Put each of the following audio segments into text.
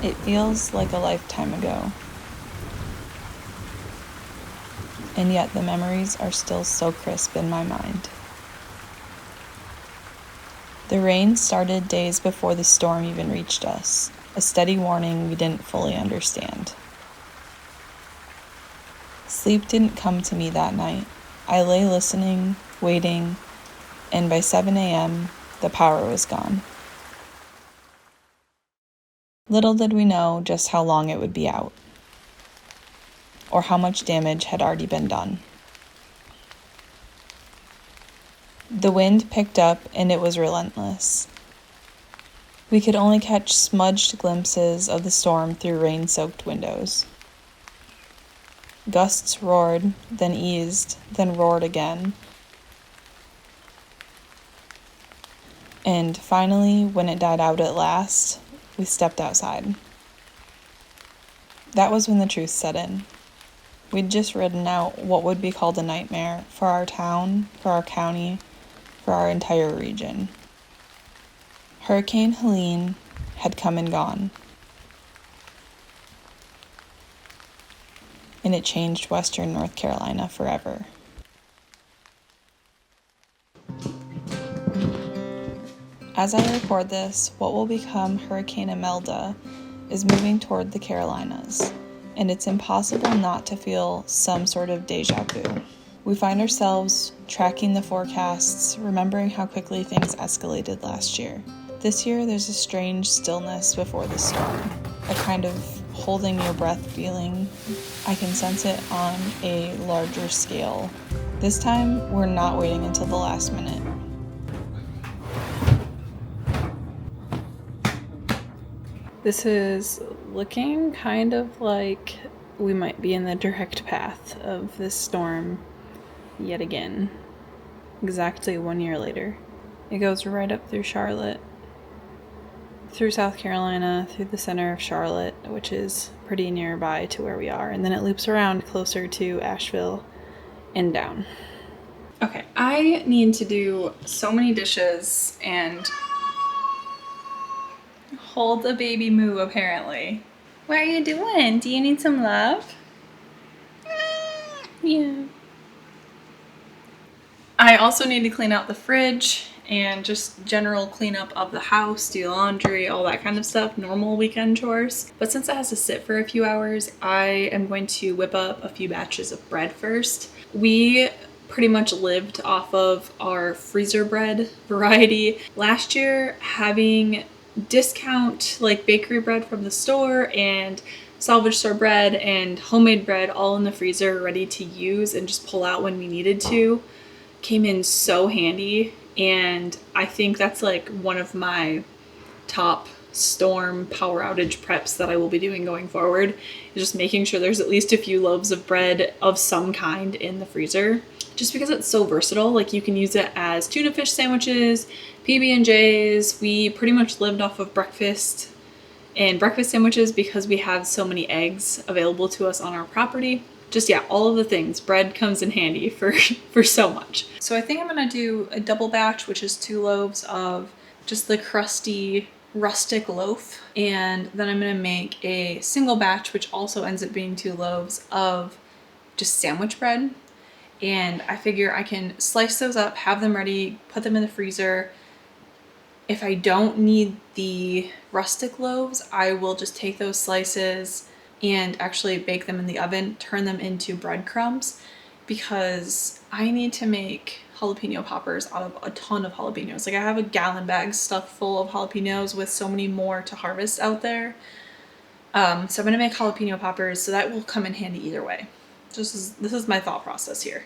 It feels like a lifetime ago. And yet the memories are still so crisp in my mind. The rain started days before the storm even reached us, a steady warning we didn't fully understand. Sleep didn't come to me that night. I lay listening, waiting, and by 7 a.m., the power was gone. Little did we know just how long it would be out, or how much damage had already been done. The wind picked up and it was relentless. We could only catch smudged glimpses of the storm through rain-soaked windows. Gusts roared, then eased, then roared again. And finally, when it died out at last, we stepped outside. That was when the truth set in. We'd just ridden out what would be called a nightmare for our town, for our county, for our entire region. Hurricane Helene had come and gone, and it changed western North Carolina forever. As I record this, what will become Hurricane Imelda is moving toward the Carolinas, and it's impossible not to feel some sort of deja vu. We find ourselves tracking the forecasts, remembering how quickly things escalated last year. This year, there's a strange stillness before the storm, a kind of holding your breath feeling. I can sense it on a larger scale. This time, we're not waiting until the last minute. This is looking kind of like we might be in the direct path of this storm yet again. Exactly 1 year later. It goes right up through Charlotte, through South Carolina, through the center of Charlotte, which is pretty nearby to where we are, and then it loops around closer to Asheville and down. Okay, I need to do so many dishes and hold a baby moo, apparently. What are you doing? Do you need some love? Yeah. I also need to clean out the fridge and just general cleanup of the house, do laundry, all that kind of stuff, normal weekend chores. But since it has to sit for a few hours, I am going to whip up a few batches of bread first. We pretty much lived off of our freezer bread variety. Last year, having discount like bakery bread from the store and salvage store bread and homemade bread all in the freezer ready to use and just pull out when we needed to came in so handy. And I think that's like one of my top storm power outage preps that I will be doing going forward, is just making sure there's at least a few loaves of bread of some kind in the freezer, just because it's so versatile. Like, you can use it as tuna fish sandwiches, PB&Js. We pretty much lived off of breakfast and breakfast sandwiches because we have so many eggs available to us on our property. Just, yeah, all of the things. Bread comes in handy for so much. So I think I'm gonna do a double batch, which is 2 loaves of just the crusty rustic loaf, and then I'm gonna make a single batch, which also ends up being 2 loaves of just sandwich bread. And I figure I can slice those up, have them ready, put them in the freezer. If I don't need the rustic loaves, I will just take those slices and actually bake them in the oven, turn them into breadcrumbs, because I need to make jalapeno poppers out of a ton of jalapenos. Like, I have a gallon bag stuffed full of jalapenos with so many more to harvest out there. So I'm gonna make jalapeno poppers, so that will come in handy either way. This is my thought process here.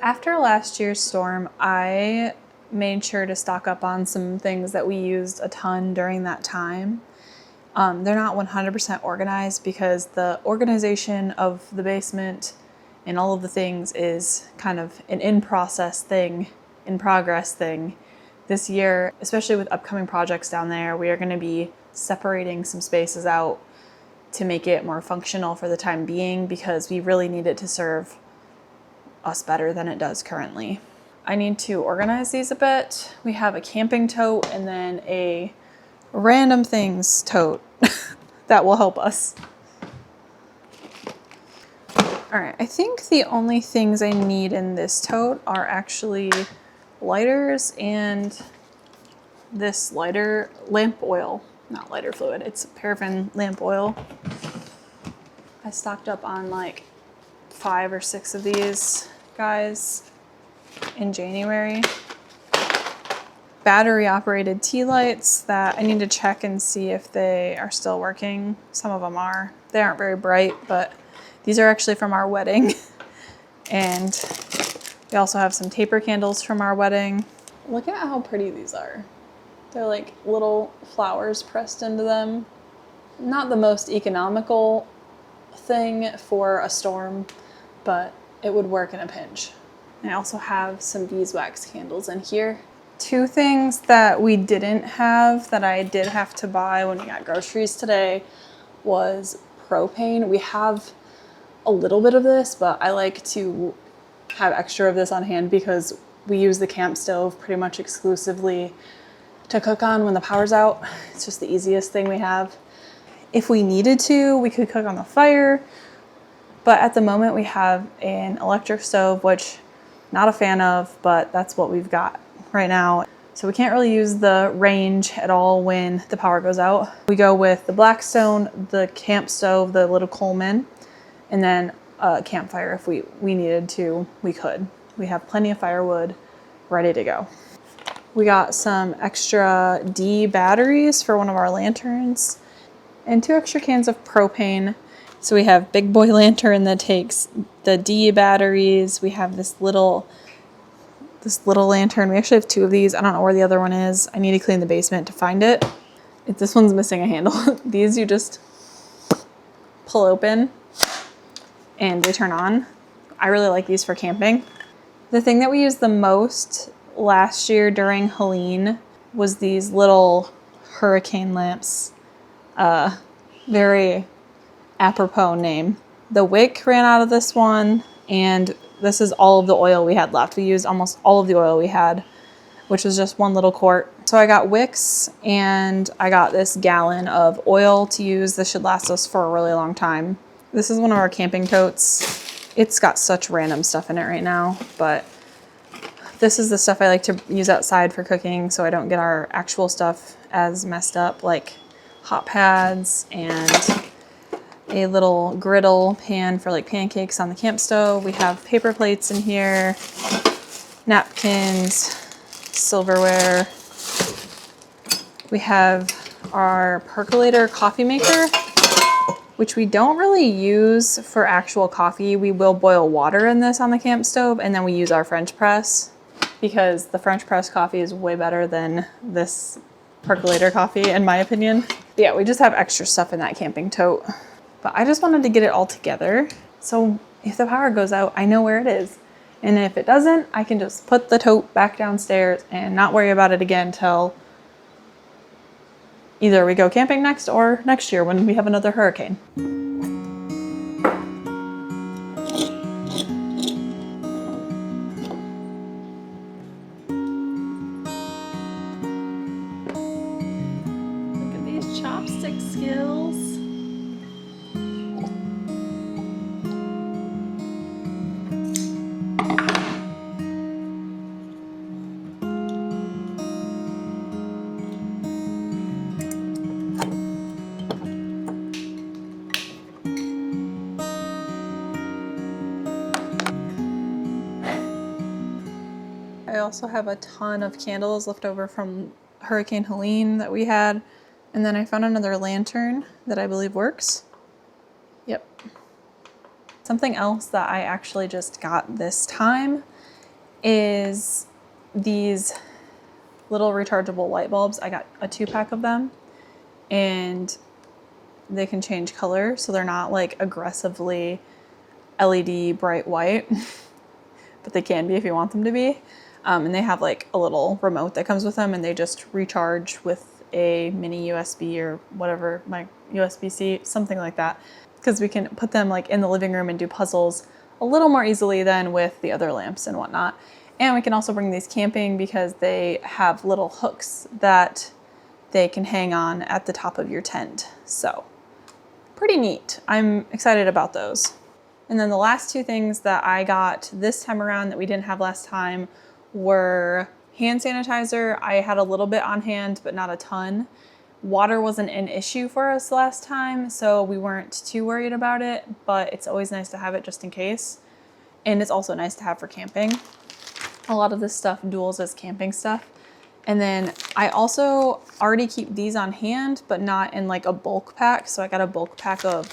After last year's storm, I made sure to stock up on some things that we used a ton during that time. They're not 100% organized because the organization of the basement and all of the things is kind of an in-progress thing. This year, especially with upcoming projects down there, we are going to be separating some spaces out to make it more functional for the time being because we really need it to serve us better than it does currently. I need to organize these a bit. We have a camping tote and then a random things tote that will help us. All right, I think the only things I need in this tote are actually lighters and this lighter lamp oil, not lighter fluid, it's paraffin lamp oil. I stocked up on like 5 or 6 of these guys in January. Battery operated tea lights that I need to check and see if they are still working. Some of them are. They aren't very bright, but these are actually from our wedding. And we also have some taper candles from our wedding. Look at how pretty these are. They're like little flowers pressed into them. Not the most economical thing for a storm, but it would work in a pinch. I also have some beeswax candles in here. 2 things that we didn't have that I did have to buy when we got groceries today was propane. We have a little bit of this, but I like to have extra of this on hand because we use the camp stove pretty much exclusively to cook on when the power's out. It's just the easiest thing we have. If we needed to, we could cook on the fire, but at the moment we have an electric stove, which not a fan of, but that's what we've got right now. So we can't really use the range at all when the power goes out. We go with the Blackstone, the camp stove, the little Coleman, and then a campfire. If we needed to, we could. We have plenty of firewood ready to go. We got some extra D batteries for one of our lanterns and 2 extra cans of propane. So we have big boy lantern that takes the D batteries. We have this little lantern. We actually have 2 of these. I don't know where the other one is. I need to clean the basement to find it. This one's missing a handle. These you just pull open and they turn on. I really like these for camping. The thing that we used the most last year during Helene was these little hurricane lamps. Very apropos name. The wick ran out of this one, and this is all of the oil we had left. We used almost all of the oil we had, which was just 1 little quart. So I got wicks and I got this gallon of oil to use. This should last us for a really long time. This is one of our camping totes. It's got such random stuff in it right now, but this is the stuff I like to use outside for cooking so I don't get our actual stuff as messed up, like hot pads and a little griddle pan for like pancakes on the camp stove. We have paper plates in here, napkins, silverware. We have our percolator coffee maker, which we don't really use for actual coffee. We will boil water in this on the camp stove, and then we use our French press because the French press coffee is way better than this percolator coffee, in my opinion. But yeah, we just have extra stuff in that camping tote. But I just wanted to get it all together. So if the power goes out, I know where it is. And if it doesn't, I can just put the tote back downstairs and not worry about it again till either we go camping next or next year when we have another hurricane. Look at these chopstick skills. I also have a ton of candles left over from Hurricane Helene that we had. And then I found another lantern that I believe works. Yep. Something else that I actually just got this time is these little rechargeable light bulbs. I got a 2-pack of them, and they can change color, so they're not like aggressively LED bright white, but they can be if you want them to be. And they have like a little remote that comes with them, and they just recharge with a mini USB or whatever, my USB-C, something like that. Because we can put them like in the living room and do puzzles a little more easily than with the other lamps and whatnot. And we can also bring these camping because they have little hooks that they can hang on at the top of your tent. So pretty neat. I'm excited about those. And then the last 2 things that I got this time around that we didn't have last time were hand sanitizer. I had a little bit on hand, but not a ton. Water wasn't an issue for us last time, so we weren't too worried about it, but it's always nice to have it just in case. And it's also nice to have for camping. A lot of this stuff duals as camping stuff. And then I also already keep these on hand, but not in like a bulk pack. So I got a bulk pack of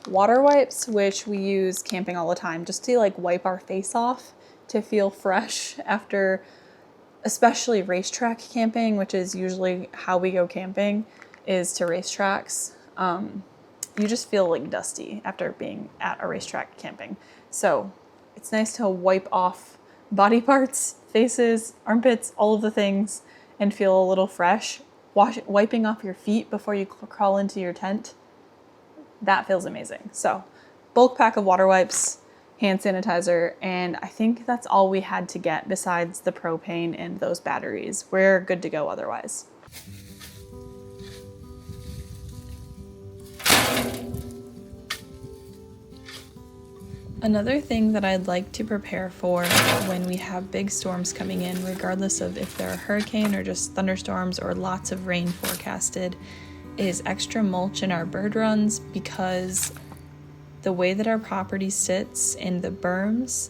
water wipes, which we use camping all the time, just to like wipe our face off to feel fresh after, especially racetrack camping, which is usually how we go camping, is to racetracks. You just feel like dusty after being at a racetrack camping. So it's nice to wipe off body parts, faces, armpits, all of the things, and feel a little fresh. Wiping off your feet before you crawl into your tent, that feels amazing. So bulk pack of water wipes, hand sanitizer, and I think that's all we had to get besides the propane and those batteries. We're good to go otherwise. Another thing that I'd like to prepare for when we have big storms coming in, regardless of if they're a hurricane or just thunderstorms or lots of rain forecasted, is extra mulch in our bird runs, because the way that our property sits in the berms,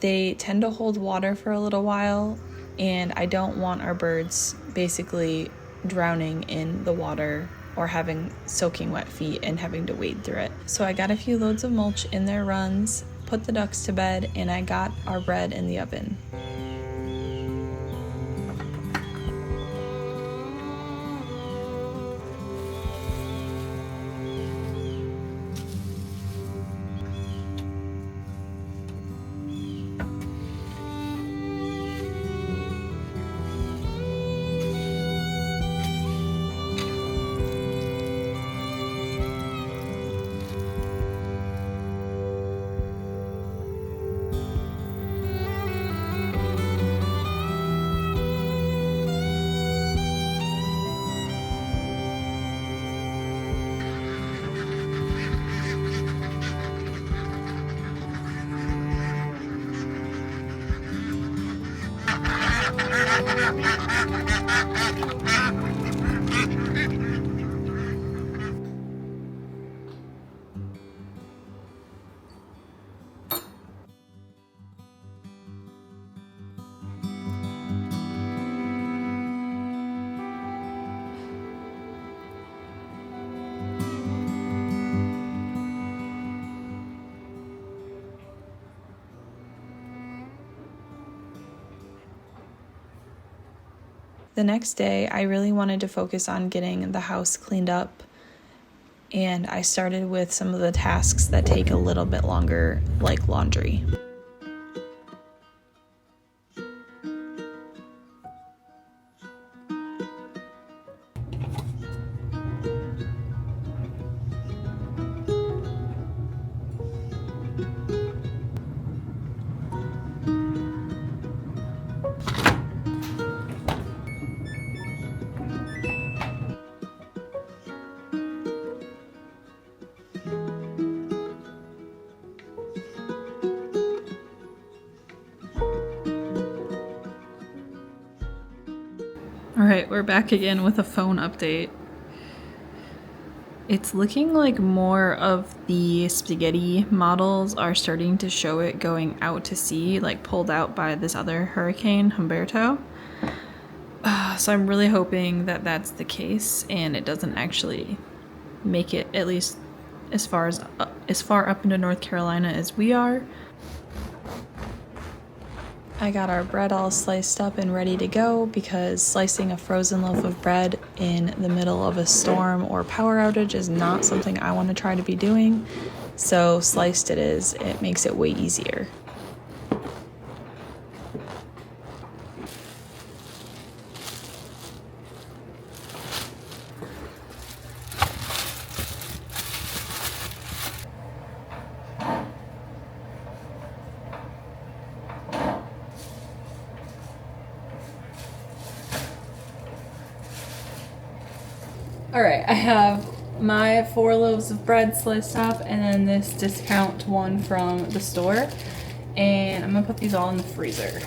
they tend to hold water for a little while, and I don't want our birds basically drowning in the water or having soaking wet feet and having to wade through it. So I got a few loads of mulch in their runs, put the ducks to bed, and I got our bread in the oven. The next day, I really wanted to focus on getting the house cleaned up, and I started with some of the tasks that take a little bit longer, like laundry. Alright, we're back again with a phone update. It's looking like more of the spaghetti models are starting to show it going out to sea, like pulled out by this other hurricane, Humberto. So I'm really hoping that that's the case and it doesn't actually make it at least as far up into North Carolina as we are. I got our bread all sliced up and ready to go because slicing a frozen loaf of bread in the middle of a storm or power outage is not something I want to try to be doing. So sliced it is, it makes it way easier. All right, I have my 4 loaves of bread sliced up and then this discount one from the store. And I'm gonna put these all in the freezer.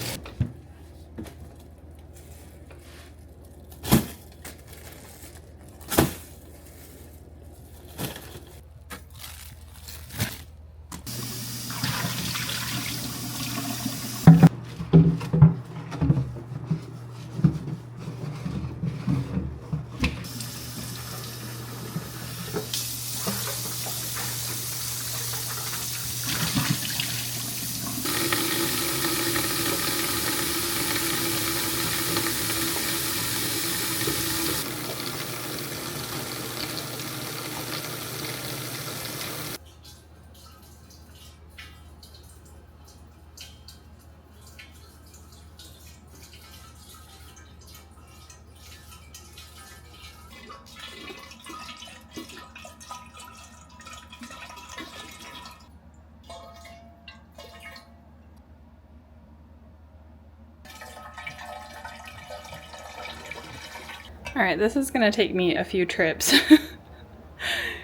All right, this is gonna take me a few trips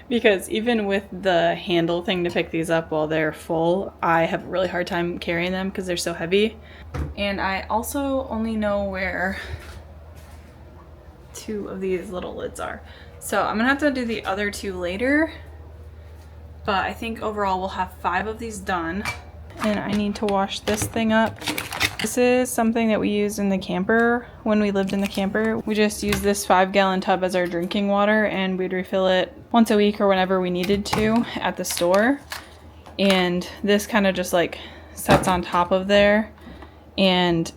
because even with the handle thing to pick these up while they're full, I have a really hard time carrying them because they're so heavy. And I also only know where 2 of these little lids are. So I'm gonna have to do the other 2 later, but I think overall we'll have 5 of these done. And I need to wash this thing up. This is something that we used in the camper when we lived in the camper. We just used this 5-gallon tub as our drinking water and we'd refill it once a week or whenever we needed to at the store. And this kind of just like sets on top of there and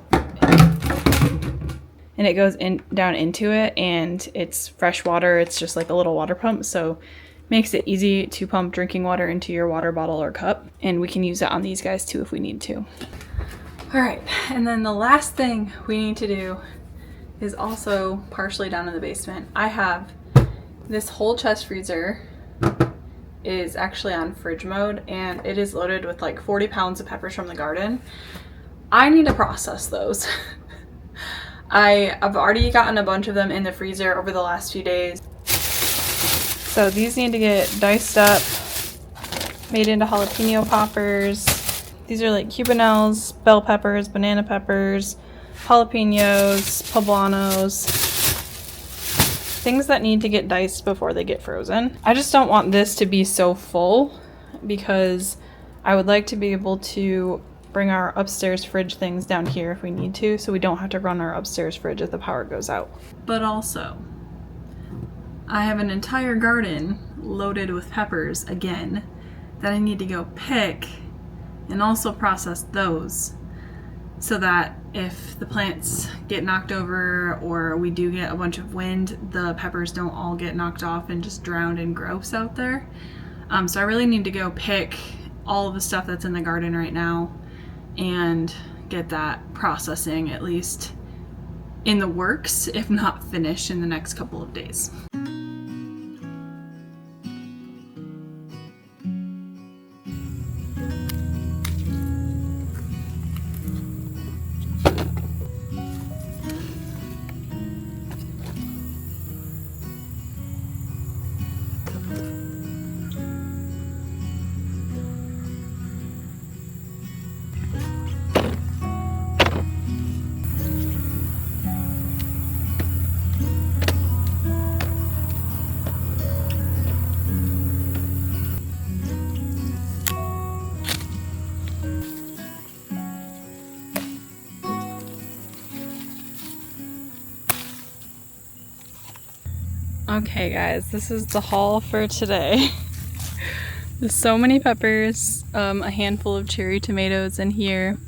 it goes in down into it and it's fresh water. It's just like a little water pump, so makes it easy to pump drinking water into your water bottle or cup, and we can use it on these guys too if we need to. All right, and then the last thing we need to do is also partially down in the basement. I have this whole chest freezer is actually on fridge mode and it is loaded with like 40 pounds of peppers from the garden. I need to process those. I've already gotten a bunch of them in the freezer over the last few days. So these need to get diced up, made into jalapeno poppers. These are like cubanelles, bell peppers, banana peppers, jalapenos, poblanos, things that need to get diced before they get frozen. I just don't want this to be so full because I would like to be able to bring our upstairs fridge things down here if we need to, so we don't have to run our upstairs fridge if the power goes out. But also, I have an entire garden loaded with peppers again that I need to go pick and also process those so that if the plants get knocked over or we do get a bunch of wind, the peppers don't all get knocked off and just drowned in gross out there. So I really need to go pick all of the stuff that's in the garden right now and get that processing at least in the works, if not finished in the next couple of days. Okay guys, this is the haul for today. There's so many peppers, a handful of cherry tomatoes in here.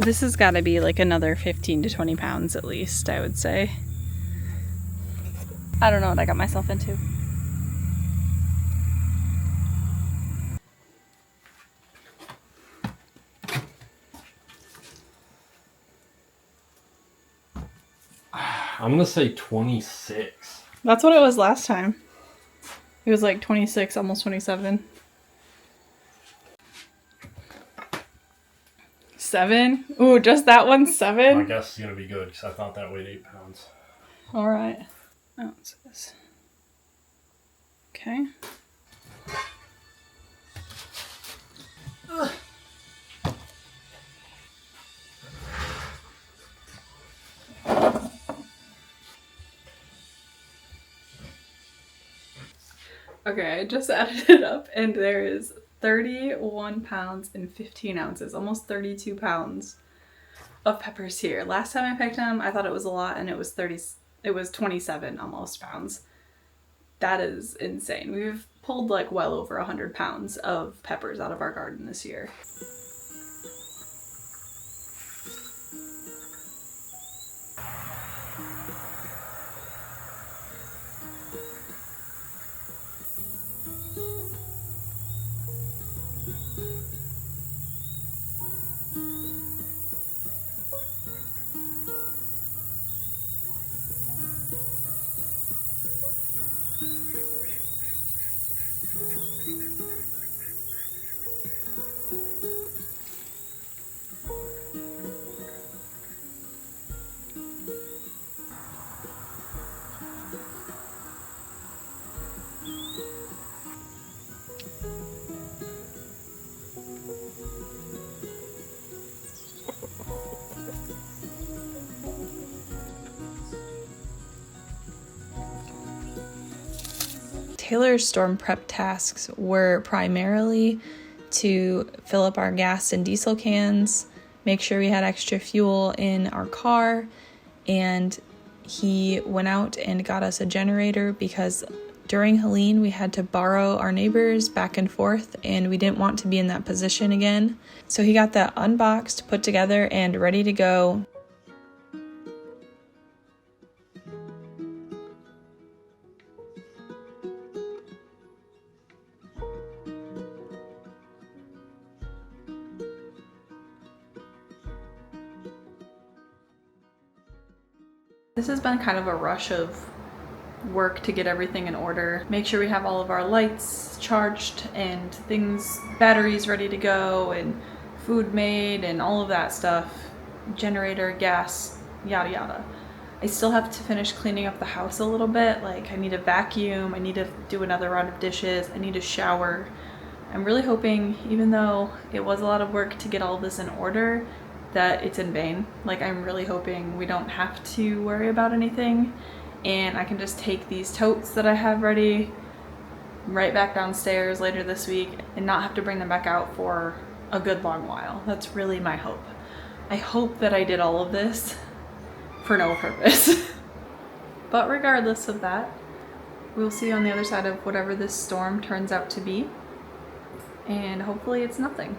This has got to be like another 15 to 20 pounds at least, I would say. I don't know what I got myself into. I'm gonna say 26. That's what it was last time. It was like 26, almost 27. 7? Ooh, just that one, 7? My guess is gonna be good because I thought that weighed 8 pounds. All right. Ounces. Okay. Okay, I just added it up and there is 31 pounds and 15 ounces, almost 32 pounds of peppers here. Last time I picked them, I thought it was a lot and it was 27 almost pounds. That is insane. We've pulled like well over 100 pounds of peppers out of our garden this year. Taylor's storm prep tasks were primarily to fill up our gas and diesel cans, make sure we had extra fuel in our car, and he went out and got us a generator because during Helene we had to borrow our neighbors back and forth and we didn't want to be in that position again. So he got that unboxed, put together, and ready to go. This has been kind of a rush of work to get everything in order. Make sure we have all of our lights charged and things, batteries ready to go and food made and all of that stuff. Generator, gas, yada yada. I still have to finish cleaning up the house a little bit. Like I need to vacuum, I need to do another round of dishes, I need to shower. I'm really hoping, even though it was a lot of work to get all of this in order, that it's in vain. Like I'm really hoping we don't have to worry about anything and I can just take these totes that I have ready right back downstairs later this week and not have to bring them back out for a good long while. That's really my hope. I hope that I did all of this for no purpose. But regardless of that, we'll see on the other side of whatever this storm turns out to be, and hopefully it's nothing.